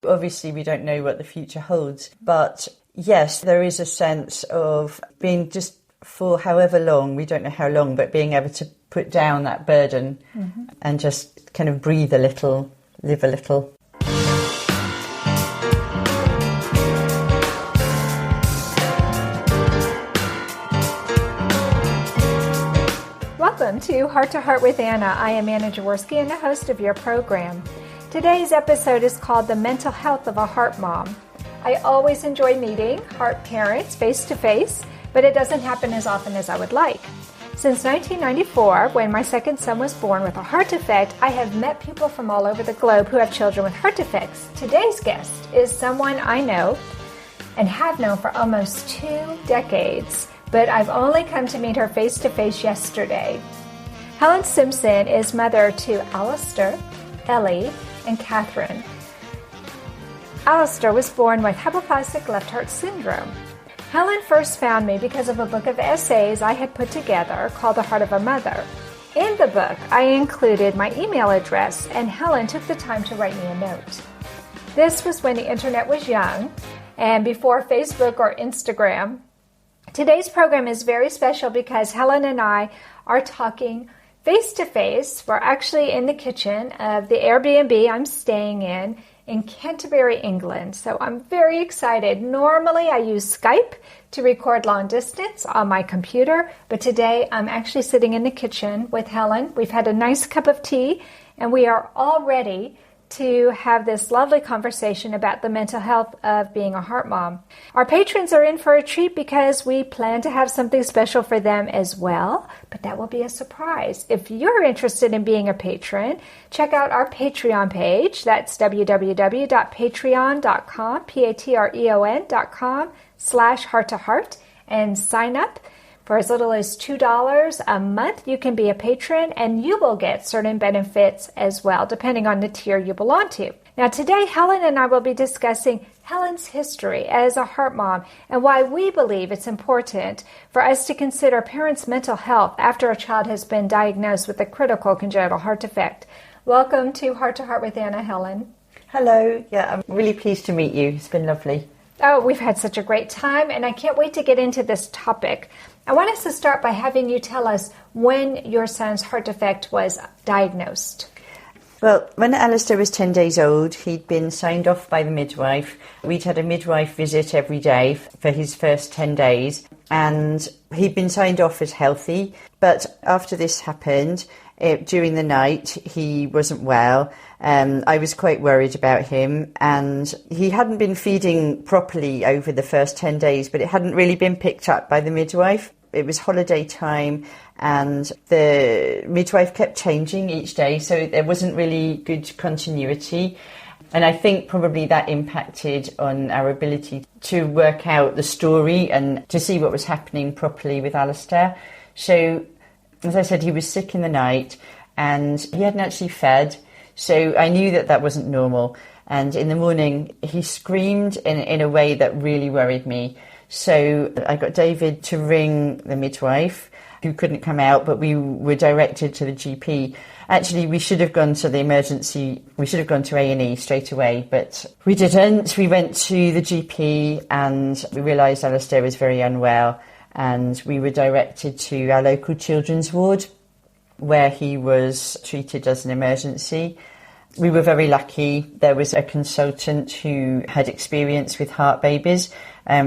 Obviously, we don't know what the future holds, but yes, there is a sense of being just for however long, we don't know how long, but being able to put down that burden and just kind of breathe a little, live a little. Welcome to Heart to Heart with Anna. I am Anna Jaworski and the host of your program. Today's episode is called The Mental Health of a Heart Mom. I always enjoy meeting heart parents face to face, but it doesn't happen as often as I would like. Since 1994, when my second son was born with a heart defect, I have met people from all over the globe who have children with heart defects. Today's guest is someone I know and have known for almost 2 decades, but I've only come to meet her face to face yesterday. Helen Simpson is mother to Alistair, Ellie, and Catherine. Alistair was born with hypoplastic left heart syndrome. Helen first found me because of a book of essays I had put together called The Heart of a Mother. In the book, I included my email address, and Helen took the time to write me a note. This was when the internet was young and before Facebook or Instagram. Today's program is very special because Helen and I are talking face to face. We're actually in the kitchen of the Airbnb I'm staying in Canterbury, England. So I'm very excited. Normally I use Skype to record long distance on my computer, but today I'm actually sitting in the kitchen with Helen. We've had a nice cup of tea and we are all ready to have this lovely conversation about the mental health of being a heart mom. Our patrons are in for a treat because we plan to have something special for them as well, but that will be a surprise. If you're interested in being a patron, check out our Patreon page. That's www.patreon.com, patreon.com/heart-to-heart, and sign up. For as little as $2 a month, you can be a patron and you will get certain benefits as well, depending on the tier you belong to. Now today, Helen and I will be discussing Helen's history as a heart mom and why we believe it's important for us to consider parents' mental health after a child has been diagnosed with a critical congenital heart defect. Welcome to Heart with Anna, Helen. Hello. Yeah, I'm really pleased to meet you. It's been lovely. Oh, we've had such a great time, and I can't wait to get into this topic. I want us to start by having you tell us when your son's heart defect was diagnosed. Well, when Alistair was 10 days old, he'd been signed off by the midwife. We'd had a midwife visit every day for his first 10 days, and he'd been signed off as healthy. But after this happened, during the night, he wasn't well. I was quite worried about him, and he hadn't been feeding properly over the first 10 days, but it hadn't really been picked up by the midwife. It was holiday time, and the midwife kept changing each day, so there wasn't really good continuity. And I think probably that impacted on our ability to work out the story and to see what was happening properly with Alistair. So, as I said, he was sick in the night and he hadn't actually fed. So I knew that that wasn't normal. And in the morning, he screamed in a way that really worried me. So I got David to ring the midwife, who couldn't come out, but we were directed to the GP. Actually, we should have gone to the emergency. We should have gone to A&E straight away, but we didn't. We went to the GP and we realised Alistair was very unwell. And we were directed to our local children's ward, where he was treated as an emergency. We were very lucky. There was a consultant who had experience with heart babies,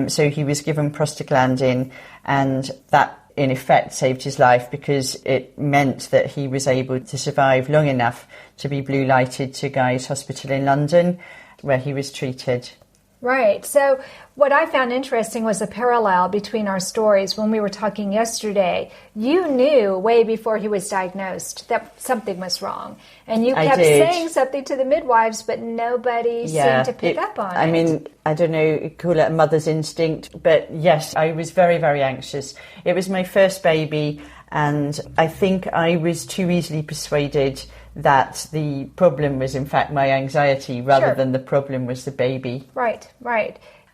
so he was given prostaglandin, and that in effect saved his life because it meant that he was able to survive long enough to be blue lighted to Guy's Hospital in London, where he was treated. Right. So what I found interesting was a parallel between our stories. When we were talking yesterday, you knew way before he was diagnosed that something was wrong. And you kept saying something to the midwives, but nobody seemed to pick up on it. I mean, I don't know, call it a mother's instinct, but yes, I was very, very anxious. It was my first baby, and I think I was too easily persuaded that the problem was in fact my anxiety rather than the problem was the baby. Right.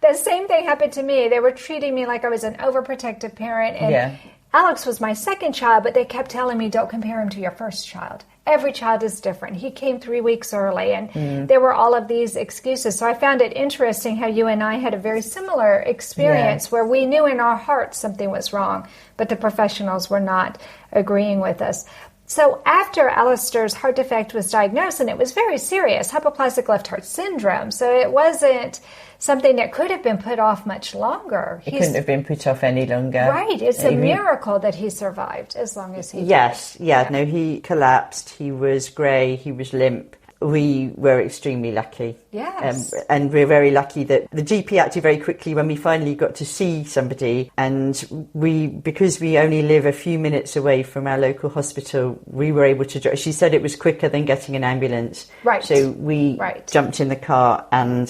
The same thing happened to me. They were treating me like I was an overprotective parent, and Alex was my second child, but they kept telling me, don't compare him to your first child. Every child is different. He came 3 weeks early, and there were all of these excuses. So I found it interesting how you and I had a very similar experience where we knew in our hearts something was wrong, but the professionals were not agreeing with us. So after Alistair's heart defect was diagnosed, and it was very serious, hypoplastic left heart syndrome, so it wasn't something that could have been put off much longer. It couldn't have been put off any longer. Right. It's a miracle that he survived as long as he did. Yes. Yeah. No, he collapsed. He was grey. He was limp. We were extremely lucky. Yes. And we're very lucky that the GP acted very quickly when we finally got to see somebody. And because we only live a few minutes away from our local hospital, we were able to, she said it was quicker than getting an ambulance. Right. So we jumped in the car and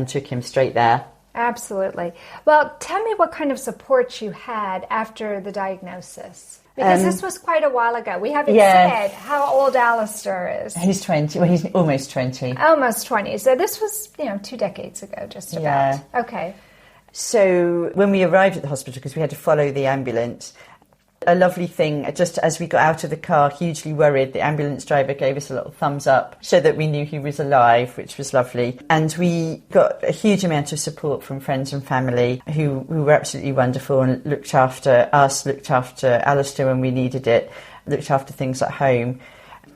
took him straight there. Absolutely. Well, tell me what kind of support you had after the diagnosis. Because this was quite a while ago. We haven't said how old Alistair is. He's 20. Well, he's almost 20. Almost 20. So this was, 2 decades ago, just about. Yeah. Okay. So when we arrived at the hospital, because we had to follow the ambulance, a lovely thing, just as we got out of the car, hugely worried, the ambulance driver gave us a little thumbs up so that we knew he was alive, which was lovely. And we got a huge amount of support from friends and family who were absolutely wonderful and looked after us, looked after Alistair when we needed it, looked after things at home.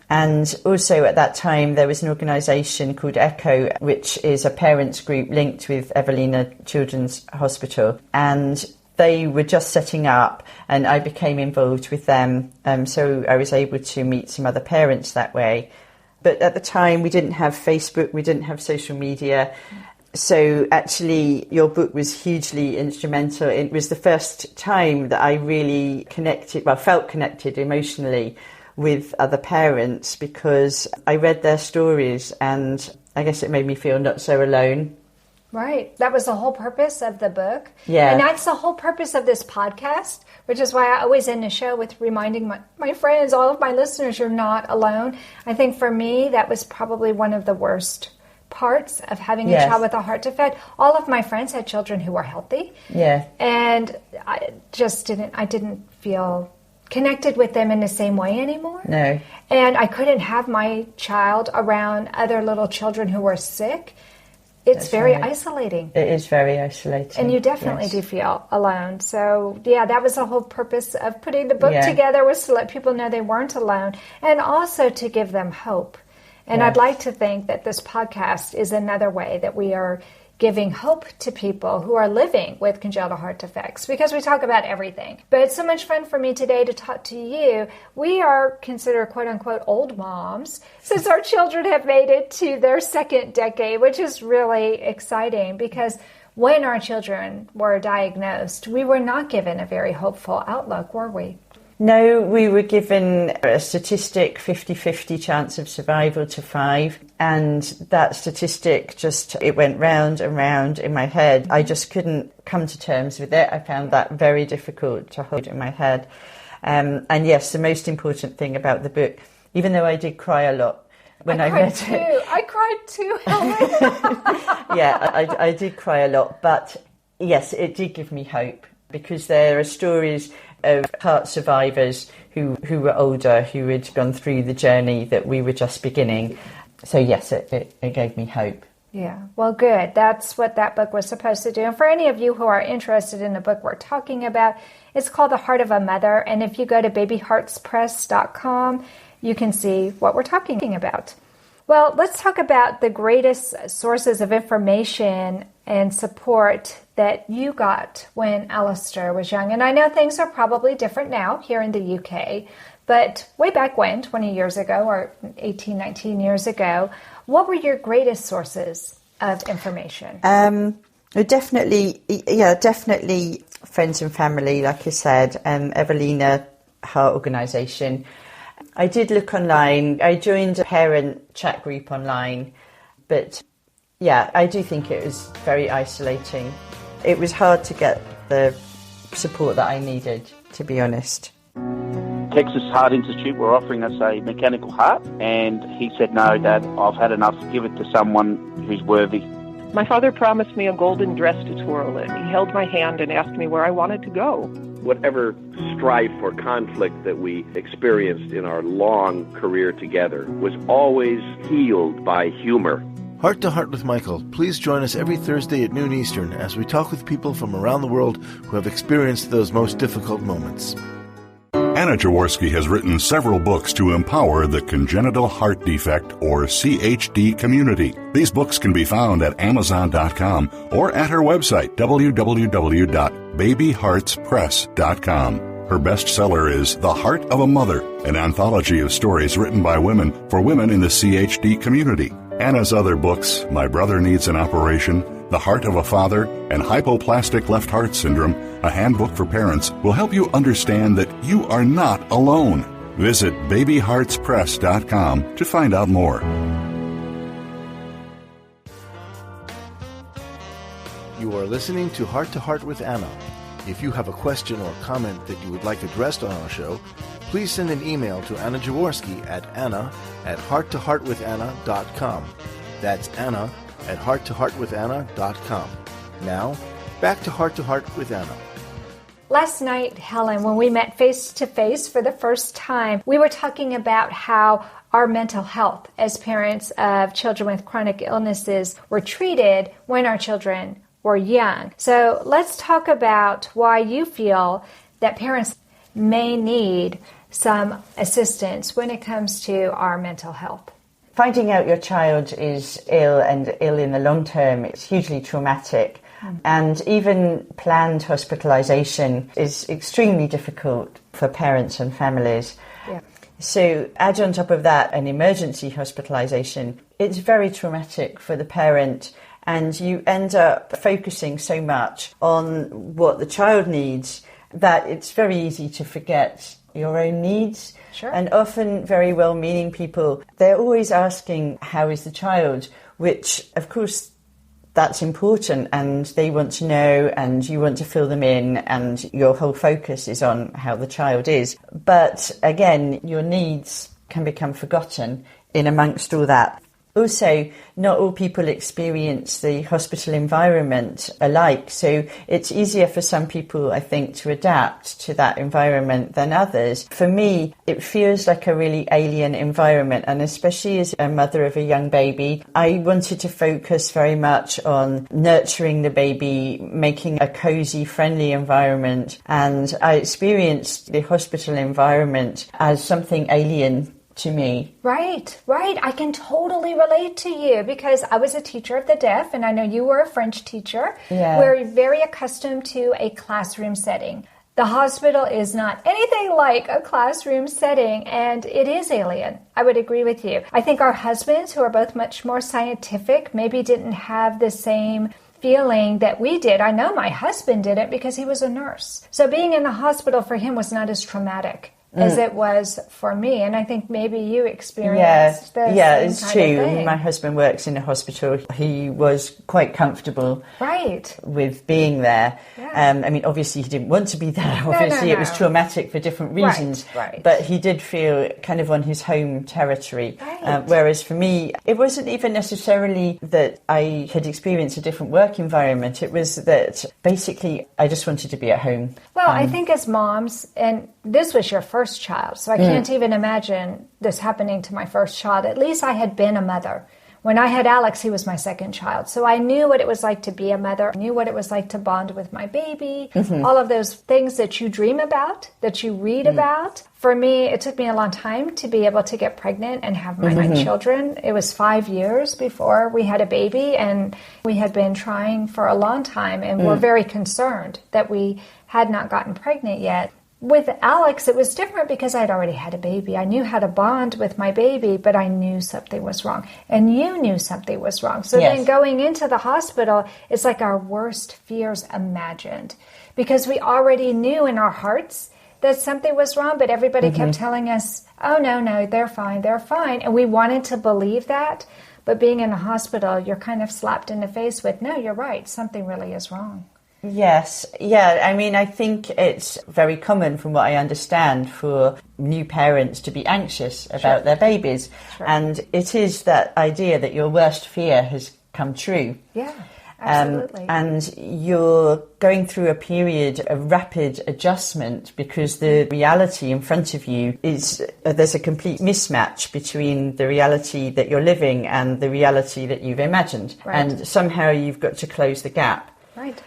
And also at that time, there was an organisation called ECHO, which is a parents group linked with Evelina Children's Hospital. And they were just setting up, and I became involved with them. So I was able to meet some other parents that way. But at the time, we didn't have Facebook, we didn't have social media. So actually, your book was hugely instrumental. It was the first time that I really felt connected emotionally with other parents, because I read their stories and I guess it made me feel not so alone. Right. That was the whole purpose of the book. Yeah. And that's the whole purpose of this podcast, which is why I always end the show with reminding my friends, all of my listeners, you're not alone. I think for me, that was probably one of the worst parts of having a child with a heart defect. All of my friends had children who were healthy. Yeah. And I didn't feel connected with them in the same way anymore. No. And I couldn't have my child around other little children who were sick. It's very isolating. It is very isolating. And you definitely do feel alone. So, that was the whole purpose of putting the book together, was to let people know they weren't alone and also to give them hope. And I'd like to think that this podcast is another way that we are giving hope to people who are living with congenital heart defects, because we talk about everything. But it's so much fun for me today to talk to you. We are considered quote-unquote old moms, since our children have made it to their second decade, which is really exciting, because when our children were diagnosed, we were not given a very hopeful outlook, were we? No, we were given a statistic, 50-50 chance of survival to 5. And that statistic it went round and round in my head. I just couldn't come to terms with it. I found that very difficult to hold in my head. And yes, the most important thing about the book, even though I did cry a lot when I read it. I cried too, Helen. Yeah, I did cry a lot. But yes, it did give me hope, because there are stories of heart survivors who were older, who had gone through the journey that we were just beginning. So yes, it gave me hope. Yeah, well, good. That's what that book was supposed to do. And for any of you who are interested in the book we're talking about, it's called The Heart of a Mother. And if you go to babyheartspress.com, you can see what we're talking about. Well, let's talk about the greatest sources of information and support that you got when Alistair was young. And I know things are probably different now here in the UK, but way back when, 20 years ago or 18, 19 years ago, what were your greatest sources of information? Definitely friends and family, like I said, Evelina Heart Organisation. I did look online. I joined a parent chat group online, but yeah, I do think it was very isolating. It was hard to get the support that I needed, to be honest. Texas Heart Institute were offering us a mechanical heart, and he said, no, Dad, I've had enough. Give it to someone who's worthy. My father promised me a golden dress to twirl in. He held my hand and asked me where I wanted to go. Whatever strife or conflict that we experienced in our long career together was always healed by humor. Heart to Heart with Michael. Please join us every Thursday at noon Eastern as we talk with people from around the world who have experienced those most difficult moments. Anna Jaworski has written several books to empower the congenital heart defect, or CHD, community. These books can be found at Amazon.com or at her website, www.babyheartspress.com. Her bestseller is The Heart of a Mother, an anthology of stories written by women for women in the CHD community. Anna's other books, My Brother Needs an Operation, The Heart of a Father, and Hypoplastic Left Heart Syndrome, a handbook for parents, will help you understand that you are not alone. Visit babyheartspress.com to find out more. You are listening to Heart with Anna. If you have a question or comment that you would like addressed on our show, please send an email to Anna Jaworski at anna@hearttoheartwithanna.com. That's anna@hearttoheartwithanna.com. Now, back to Heart with Anna. Last night, Helen, when we met face to face for the first time, we were talking about how our mental health as parents of children with chronic illnesses were treated when our children were young. So let's talk about why you feel that parents may need some assistance when it comes to our mental health. Finding out your child is ill and ill in the long term, it's hugely traumatic. And even planned hospitalization is extremely difficult for parents and families. Yeah. So add on top of that an emergency hospitalization. It's very traumatic for the parent, and you end up focusing so much on what the child needs that it's very easy to forget your own needs. Sure. And often very well-meaning people, they're always asking, how is the child? Which, of course, that's important, and they want to know, and you want to fill them in, and your whole focus is on how the child is. But again, your needs can become forgotten in amongst all that. Also, not all people experience the hospital environment alike, so it's easier for some people, I think, to adapt to that environment than others. For me, it feels like a really alien environment, and especially as a mother of a young baby, I wanted to focus very much on nurturing the baby, making a cosy, friendly environment, and I experienced the hospital environment as something alien to me. Right. I can totally relate to you because I was a teacher of the deaf, and I know you were a French teacher. Yeah. We're very accustomed to a classroom setting. The hospital is not anything like a classroom setting, and it is alien. I would agree with you. I think our husbands, who are both much more scientific, maybe didn't have the same feeling that we did. I know my husband didn't because he was a nurse. So being in the hospital for him was not as traumatic as it was for me, and I think maybe you experienced the same it's kind true. of thing. My husband works in a hospital. He was quite comfortable with being there. Yeah. I mean, obviously he didn't want to be there. Obviously it was traumatic for different reasons. Right. But he did feel kind of on his home territory. Right. Whereas for me, it wasn't even necessarily that I had experienced a different work environment. It was that basically I just wanted to be at home. Well, I think as moms, and this was your first child, so I can't even imagine this happening to my first child. At least I had been a mother. When I had Alex, he was my second child. So I knew what it was like to be a mother. I knew what it was like to bond with my baby. All of those things that you dream about, that you read about. For me, it took me a long time to be able to get pregnant and have my children. It was 5 years before we had a baby, and we had been trying for a long time, and were very concerned that we had not gotten pregnant yet. With Alex, it was different because I'd already had a baby. I knew how to bond with my baby, but I knew something was wrong. And you knew something was wrong. So then going into the hospital, it's like our worst fears imagined. Because we already knew in our hearts that something was wrong, but everybody kept telling us, oh, no, they're fine. And we wanted to believe that. But being in a hospital, you're kind of slapped in the face with, no, you're right, something really is wrong. Yes. Yeah. I mean, I think it's very common, from what I understand, for new parents to be anxious about their babies. Sure. And it is that idea that your worst fear has come true. Yeah, absolutely. And you're going through a period of rapid adjustment because the reality in front of you is there's a complete mismatch between the reality that you're living and the reality that you've imagined. Right. And somehow you've got to close the gap. Right.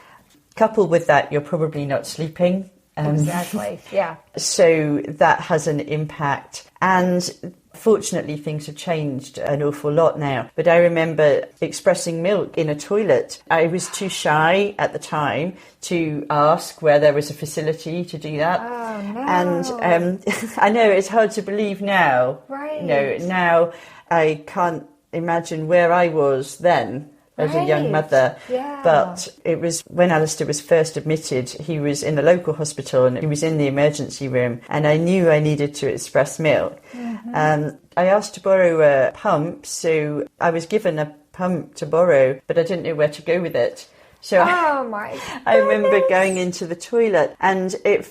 Coupled with that, you're probably not sleeping. Exactly, yeah. So that has an impact. And fortunately, things have changed an awful lot now. But I remember expressing milk in a toilet. I was too shy at the time to ask where there was a facility to do that. Oh, no. And I know it's hard to believe now. Right. You know, now I can't imagine where I was then as a young mother. Yeah. But it was when Alistair was first admitted, he was in the local hospital and he was in the emergency room, and I knew I needed to express milk. I asked to borrow a pump, so I was given a pump to borrow, but I didn't know where to go with it. So I remember going into the toilet, and it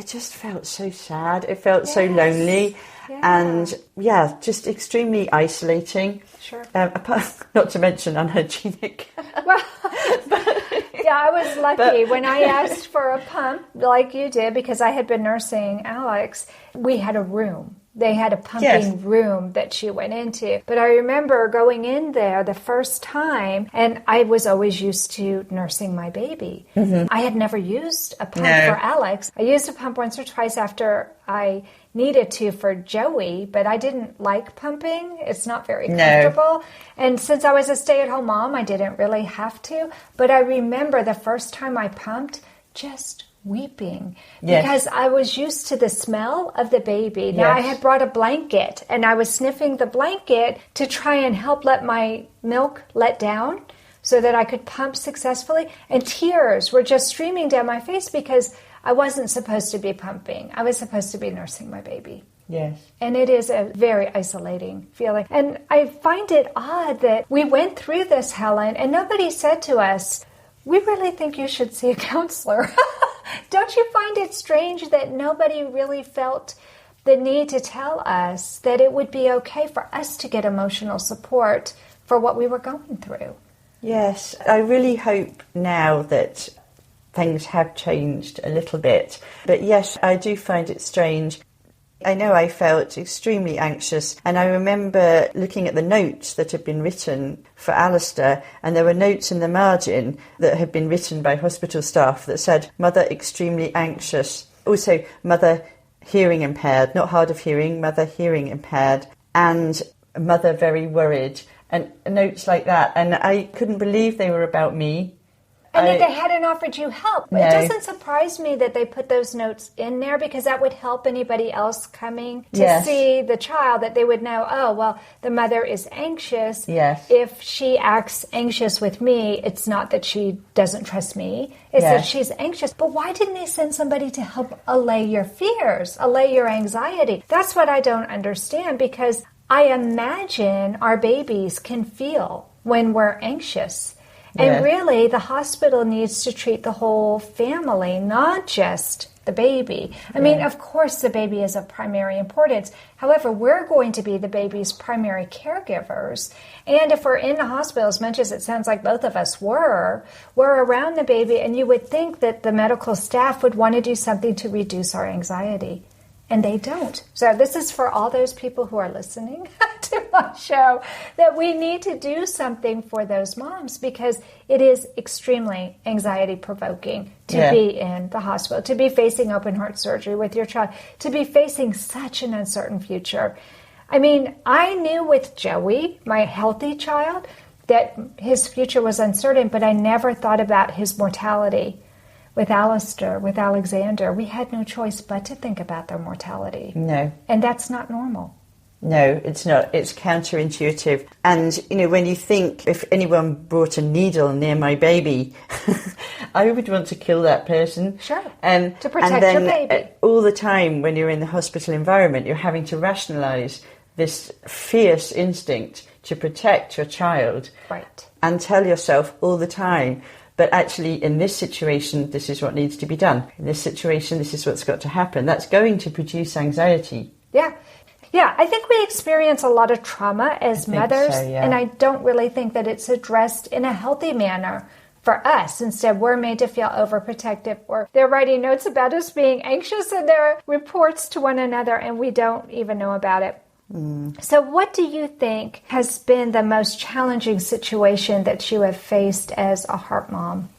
just felt so sad. It felt so lonely. Yeah. And just extremely isolating. Sure. Not to mention unhygienic. Well, I was lucky when I asked for a pump, like you did, because I had been nursing Alex. We had a room. They had a pumping room that she went into. But I remember going in there the first time, and I was always used to nursing my baby. Mm-hmm. I had never used a pump for Alex. I used a pump once or twice after I needed to for Joey, but I didn't like pumping. It's not very comfortable. And since I was a stay-at-home mom, I didn't really have to. But I remember the first time I pumped, just weeping because I was used to the smell of the baby. Now I had brought a blanket and I was sniffing the blanket to try and help let my milk let down so that I could pump successfully, and tears were just streaming down my face because I wasn't supposed to be pumping. I was supposed to be nursing my baby. Yes. And it is a very isolating feeling. And I find it odd that we went through this, Helen, and nobody said to us, we really think you should see a counselor. Don't you find it strange that nobody really felt the need to tell us that it would be okay for us to get emotional support for what we were going through? Yes, I really hope now that things have changed a little bit. But yes, I do find it strange. I know I felt extremely anxious, and I remember looking at the notes that had been written for Alistair, and there were notes in the margin that had been written by hospital staff that said, "Mother extremely anxious." Also, mother hearing impaired, not hard of hearing, mother hearing impaired, and mother very worried, and notes like that. And I couldn't believe they were about me. And that they hadn't offered you help. No. It doesn't surprise me that they put those notes in there, because that would help anybody else coming to see the child, that they would know, oh, well, the mother is anxious. Yes. If she acts anxious with me, it's not that she doesn't trust me. It's that she's anxious. But why didn't they send somebody to help allay your fears, allay your anxiety? That's what I don't understand, because I imagine our babies can feel when we're anxious. And really, the hospital needs to treat the whole family, not just the baby. I mean, of course, the baby is of primary importance. However, we're going to be the baby's primary caregivers. And if we're in the hospital, as much as it sounds like both of us we're around the baby, and you would think that the medical staff would want to do something to reduce our anxiety. And they don't. So this is for all those people who are listening to my show, that we need to do something for those moms, because it is extremely anxiety-provoking to be in the hospital, to be facing open heart surgery with your child, to be facing such an uncertain future. I mean, I knew with Joey, my healthy child, that his future was uncertain, but I never thought about his mortality. With Alistair, with Alexander, we had no choice but to think about their mortality. No. And that's not normal. No, it's not. It's counterintuitive. And, you know, when you think if anyone brought a needle near my baby, I would want to kill that person. Sure. To protect and then, your baby. All the time when you're in the hospital environment, you're having to rationalise this fierce instinct to protect your child. Right. And tell yourself all the time, but actually, in this situation, this is what needs to be done. In this situation, this is what's got to happen. That's going to produce anxiety. Yeah. Yeah, I think we experience a lot of trauma as mothers, so, yeah. and I don't really think that it's addressed in a healthy manner for us. Instead, we're made to feel overprotective, or they're writing notes about us being anxious in their reports to one another, and we don't even know about it. So what do you think has been the most challenging situation that you have faced as a heart mom?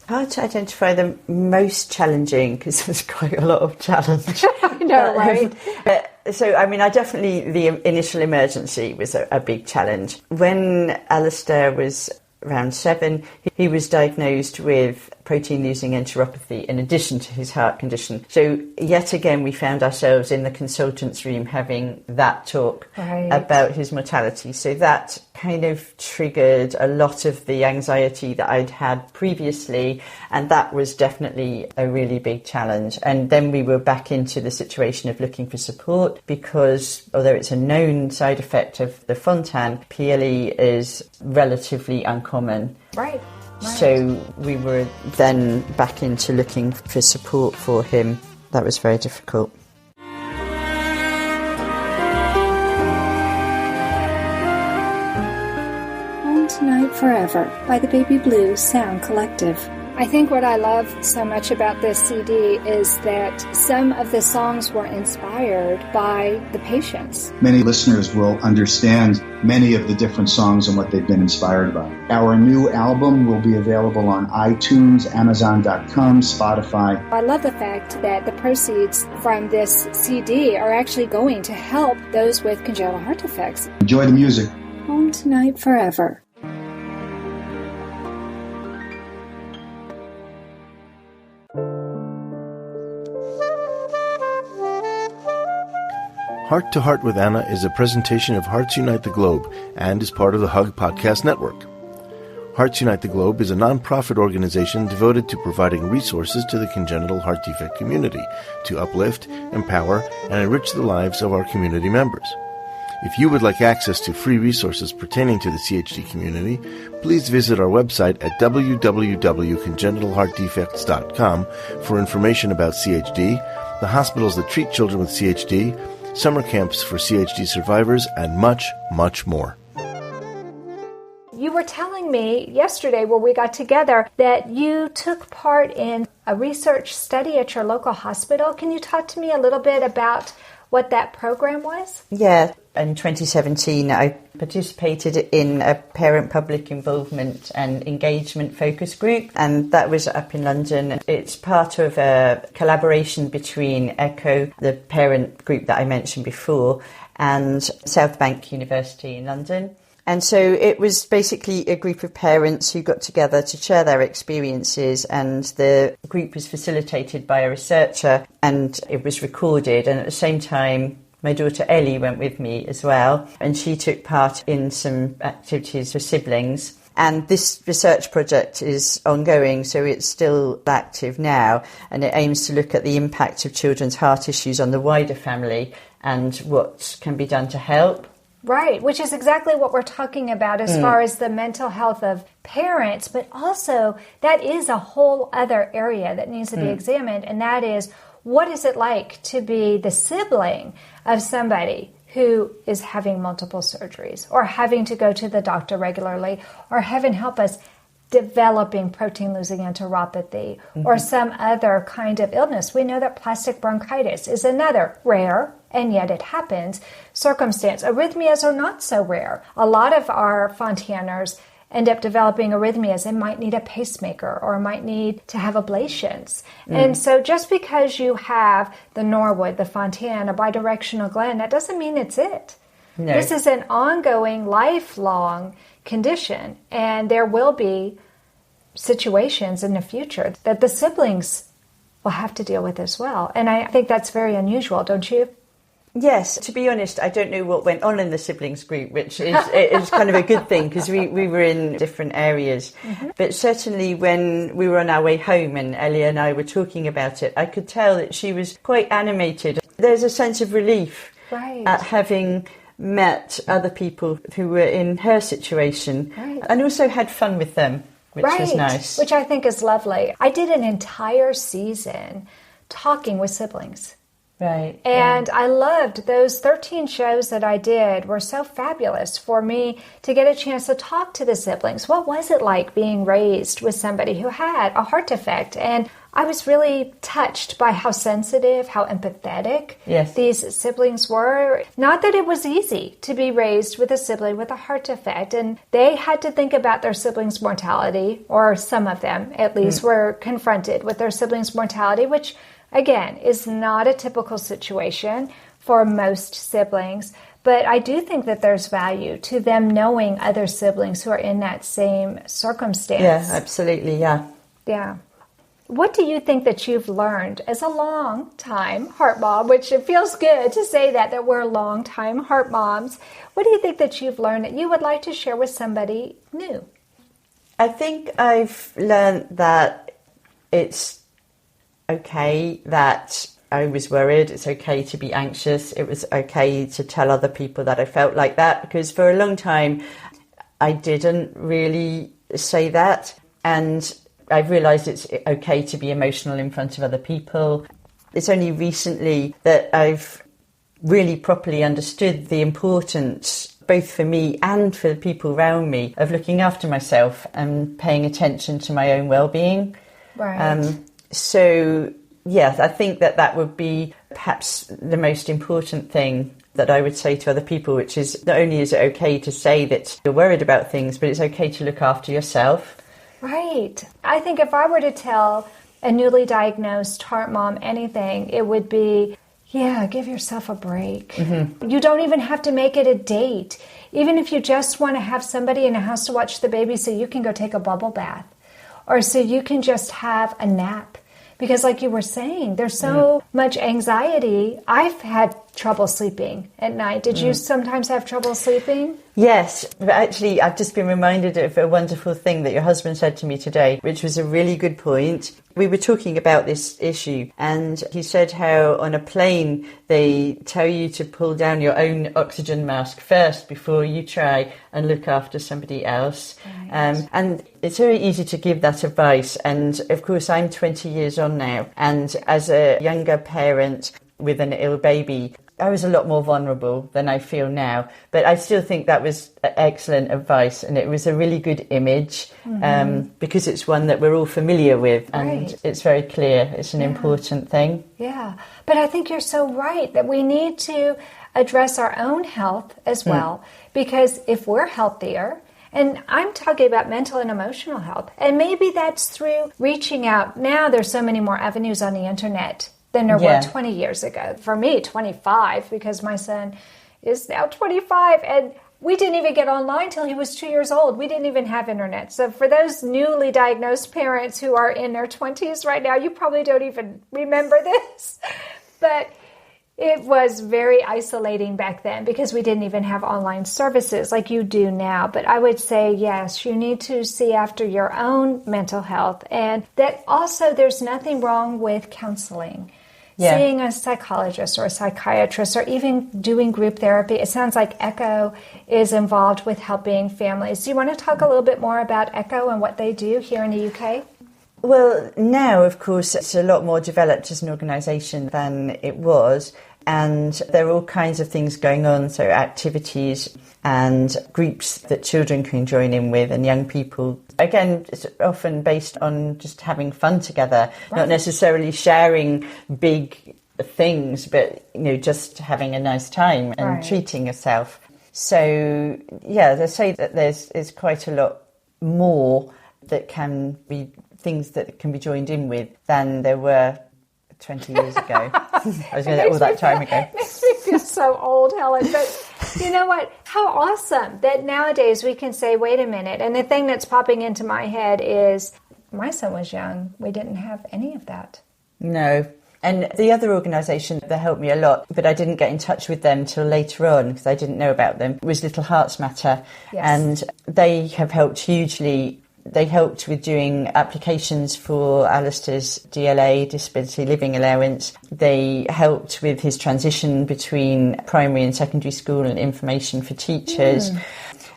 Hard to identify the most challenging because there's quite a lot of challenge. I know, right? I definitely, the initial emergency was a big challenge. When Alistair was around 7, he was diagnosed with protein-losing enteropathy in addition to his heart condition. So yet again, we found ourselves in the consultant's room having that talk about his mortality. So that kind of triggered a lot of the anxiety that I'd had previously, and that was definitely a really big challenge. And then we were back into the situation of looking for support because although it's a known side effect of the Fontan, PLE is relatively uncommon. Right. So we were then back into looking for support for him. That was very difficult. Home Tonight Forever by the Baby Blue Sound Collective. I think what I love so much about this CD is that some of the songs were inspired by the patients. Many listeners will understand many of the different songs and what they've been inspired by. Our new album will be available on iTunes, Amazon.com, Spotify. I love the fact that the proceeds from this CD are actually going to help those with congenital heart defects. Enjoy the music. Home Tonight Forever. Heart to Heart with Anna is a presentation of Hearts Unite the Globe and is part of the Hug Podcast Network. Hearts Unite the Globe is a non-profit organization devoted to providing resources to the congenital heart defect community to uplift, empower, and enrich the lives of our community members. If you would like access to free resources pertaining to the CHD community, please visit our website at www.congenitalheartdefects.com for information about CHD, the hospitals that treat children with CHD, summer camps for CHD survivors, and much, much more. You were telling me yesterday when we got together that you took part in a research study at your local hospital. Can you talk to me a little bit about what that program was? Yeah, in 2017 I participated in a parent public involvement and engagement focus group, and that was up in London. It's part of a collaboration between ECHO, the parent group that I mentioned before, and South Bank University in London. And so it was basically a group of parents who got together to share their experiences, and the group was facilitated by a researcher and it was recorded. And at the same time, my daughter Ellie went with me as well, and she took part in some activities for siblings. And this research project is ongoing, so it's still active now, and it aims to look at the impact of children's heart issues on the wider family and what can be done to help. Right, which is exactly what we're talking about as far as the mental health of parents, but also that is a whole other area that needs to be examined, and that is, what is it like to be the sibling of somebody who is having multiple surgeries or having to go to the doctor regularly, or heaven help us, developing protein-losing enteropathy or some other kind of illness. We know that plastic bronchitis is another rare, and yet it happens, circumstance. Arrhythmias are not so rare. A lot of our Fontaners end up developing arrhythmias and might need a pacemaker or might need to have ablations. And so just because you have the Norwood, the Fontan, a bidirectional gland, that doesn't mean it's it. No. This is an ongoing, lifelong condition, and there will be situations in the future that the siblings will have to deal with as well. And I think that's very unusual, don't you? Yes, to be honest, I don't know what went on in the siblings group, which is kind of a good thing because we were in different areas. But certainly when we were on our way home and Ellie and I were talking about it, I could tell that she was quite animated. There's a sense of relief at having met other people who were in her situation and also had fun with them, which was nice. Which I think is lovely. I did an entire season talking with siblings Right. And I loved those 13 shows that I did were so fabulous for me to get a chance to talk to the siblings. What was it like being raised with somebody who had a heart defect? And I was really touched by how sensitive, how empathetic these siblings were. Not that it was easy to be raised with a sibling with a heart defect. And they had to think about their siblings' mortality, or some of them at least were confronted with their siblings' mortality, which again, is not a typical situation for most siblings, but I do think that there's value to them knowing other siblings who are in that same circumstance. Yeah, absolutely, yeah. Yeah. What do you think that you've learned as a long-time heart mom, which it feels good to say that we're long-time heart moms. What do you think that you've learned that you would like to share with somebody new? I think I've learned that it's okay that I was worried. It's okay to be anxious. It was okay to tell other people that I felt like that, because for a long time I didn't really say that. And I've realised it's okay to be emotional in front of other people. It's only recently that I've really properly understood the importance, both for me and for the people around me, of looking after myself and paying attention to my own well-being. Right. So, yes, I think that would be perhaps the most important thing that I would say to other people, which is not only is it okay to say that you're worried about things, but it's okay to look after yourself. Right. I think if I were to tell a newly diagnosed heart mom anything, it would be, give yourself a break. Mm-hmm. You don't even have to make it a date. Even if you just want to have somebody in the house to watch the baby so you can go take a bubble bath, or so you can just have a nap. Because like you were saying, there's so much anxiety. I've had trouble sleeping at night. Did you sometimes have trouble sleeping? Yes, but actually I've just been reminded of a wonderful thing that your husband said to me today, which was a really good point. We were talking about this issue, and he said how on a plane they tell you to pull down your own oxygen mask first before you try and look after somebody else. Right. And it's very easy to give that advice. And of course, I'm 20 years on now, and as a younger parent with an ill baby, I was a lot more vulnerable than I feel now. But I still think that was excellent advice, and it was a really good image, because it's one that we're all familiar with, and it's very clear. It's an important thing. Yeah, but I think you're so right that we need to address our own health as well, because if we're healthier, and I'm talking about mental and emotional health, and maybe that's through reaching out. Now there's so many more avenues on the internet than there were 20 years ago. For me, 25, because my son is now 25, and we didn't even get online till he was 2 years old. We didn't even have internet. So for those newly diagnosed parents who are in their 20s right now, you probably don't even remember this. But it was very isolating back then because we didn't even have online services like you do now. But I would say, yes, you need to see after your own mental health, and that also there's nothing wrong with counseling. Seeing a psychologist or a psychiatrist, or even doing group therapy. It sounds like ECHO is involved with helping families. Do you want to talk a little bit more about ECHO and what they do here in the UK? Well, now, of course, it's a lot more developed as an organisation than it was. And there are all kinds of things going on, so activities and groups that children can join in with, and young people. Again, it's often based on just having fun together, not necessarily sharing big things, but just having a nice time and treating yourself. So, they say that there's quite a lot more that can be things that can be joined in with than there were 20 years ago. I was going to say all that time ago. It makes me feel so old, Helen. But you know what? How awesome that nowadays we can say, wait a minute. And the thing that's popping into my head is, my son was young. We didn't have any of that. No. And the other organisation that helped me a lot, but I didn't get in touch with them till later on because I didn't know about them, was Little Hearts Matter. Yes. And they have helped hugely. They helped with doing applications for Alistair's DLA, Disability Living Allowance. They helped with his transition between primary and secondary school and information for teachers.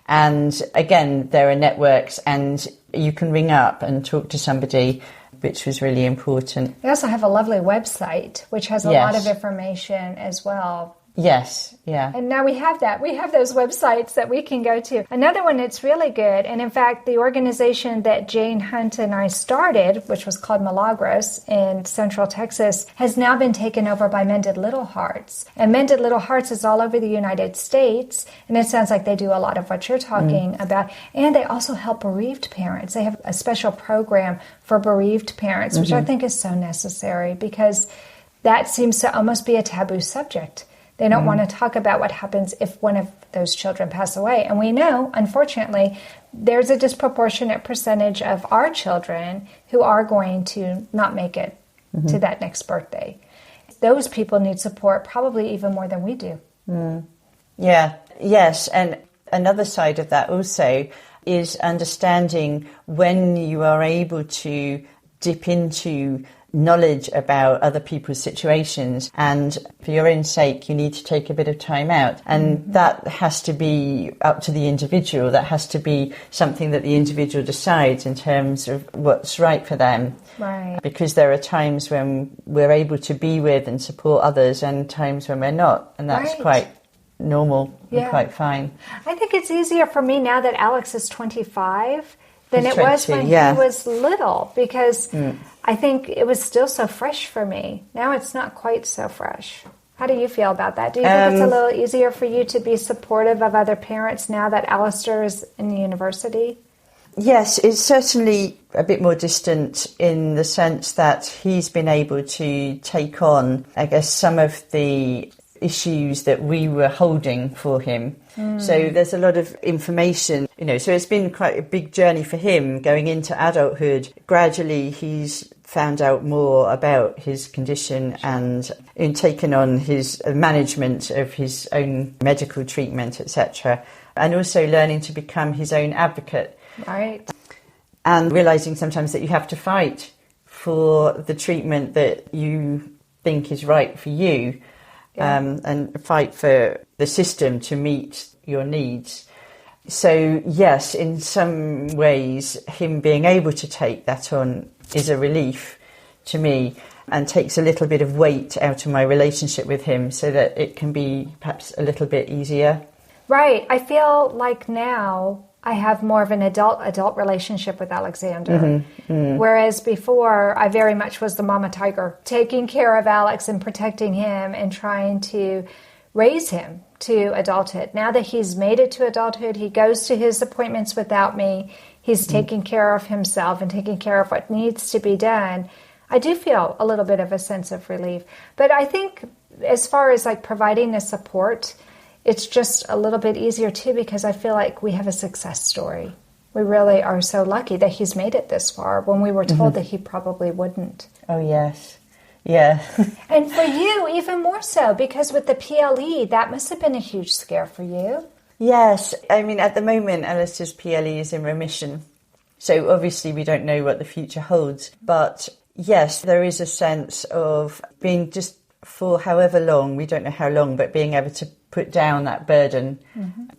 And again, there are networks, and you can ring up and talk to somebody which was really important. They also have a lovely website, which has a lot of information as well. Yes, yeah. And now we have that. We have those websites that we can go to. Another one that's really good, and in fact, the organization that Jane Hunt and I started, which was called Milagros in Central Texas, has now been taken over by Mended Little Hearts. And Mended Little Hearts is all over the United States, and it sounds like they do a lot of what you're talking about. And they also help bereaved parents. They have a special program for bereaved parents, which I think is so necessary because that seems to almost be a taboo subject. They don't want to talk about what happens if one of those children pass away. And we know, unfortunately, there's a disproportionate percentage of our children who are going to not make it to that next birthday. Those people need support probably even more than we do. Yeah, yes. And another side of that also is understanding when you are able to dip into knowledge about other people's situations, and for your own sake you need to take a bit of time out, and that has to be up to the individual. That has to be something that the individual decides in terms of what's right for them, right? Because there are times when we're able to be with and support others and times when we're not, and that's quite normal and quite fine. I think it's easier for me now that Alex is 25 than it was when he was little, because I think it was still so fresh for me. Now it's not quite so fresh. How do you feel about that? Do you think it's a little easier for you to be supportive of other parents now that Alistair is in the university? Yes, it's certainly a bit more distant in the sense that he's been able to take on, I guess, some of the issues that we were holding for him. So there's a lot of information, so it's been quite a big journey for him going into adulthood. Gradually he's found out more about his condition and taken on his management of his own medical treatment, etc. And also learning to become his own advocate. Right. And realising sometimes that you have to fight for the treatment that you think is right for you. And fight for the system to meet your needs. So yes, in some ways, him being able to take that on is a relief to me and takes a little bit of weight out of my relationship with him so that it can be perhaps a little bit easier. Right. I feel like now I have more of an adult relationship with Alexander. Whereas before, I very much was the mama tiger, taking care of Alex and protecting him and trying to raise him to adulthood. Now that he's made it to adulthood, he goes to his appointments without me. He's taking care of himself and taking care of what needs to be done. I do feel a little bit of a sense of relief. But I think as far as like providing the support, it's just a little bit easier too, because I feel like we have a success story. We really are so lucky that he's made it this far when we were told that he probably wouldn't. Oh, yes. Yeah. And for you, even more so, because with the PLE, that must have been a huge scare for you. Yes. I mean, at the moment, Alistair's PLE is in remission. So obviously we don't know what the future holds. But yes, there is a sense of being just for however long, we don't know how long, but being able to put down that burden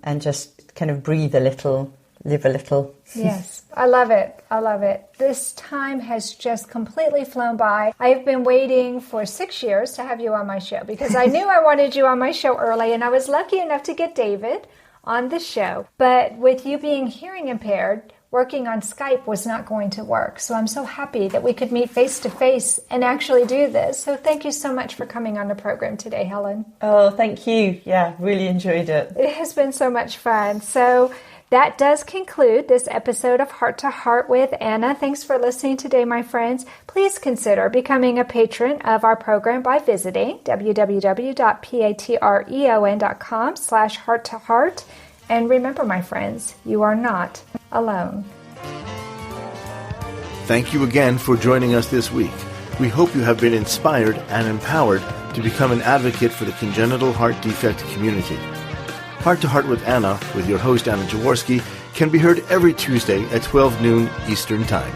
and just kind of breathe a little, live a little. Yes, I love it. I love it. This time has just completely flown by. I've been waiting for 6 years to have you on my show because I knew I wanted you on my show early, and I was lucky enough to get David on the show. But with you being hearing impaired, working on Skype was not going to work. So I'm so happy that we could meet face to face and actually do this. So thank you so much for coming on the program today, Helen. Oh, thank you. Yeah, really enjoyed it. It has been so much fun. So that does conclude this episode of Heart to Heart with Anna. Thanks for listening today, my friends. Please consider becoming a patron of our program by visiting www.patreon.com/heart to heart. And remember, my friends, you are not alone. Thank you again for joining us this week. We hope you have been inspired and empowered to become an advocate for the congenital heart defect community. Heart to Heart with Anna, with your host Anna Jaworski, can be heard every Tuesday at 12 noon Eastern Time.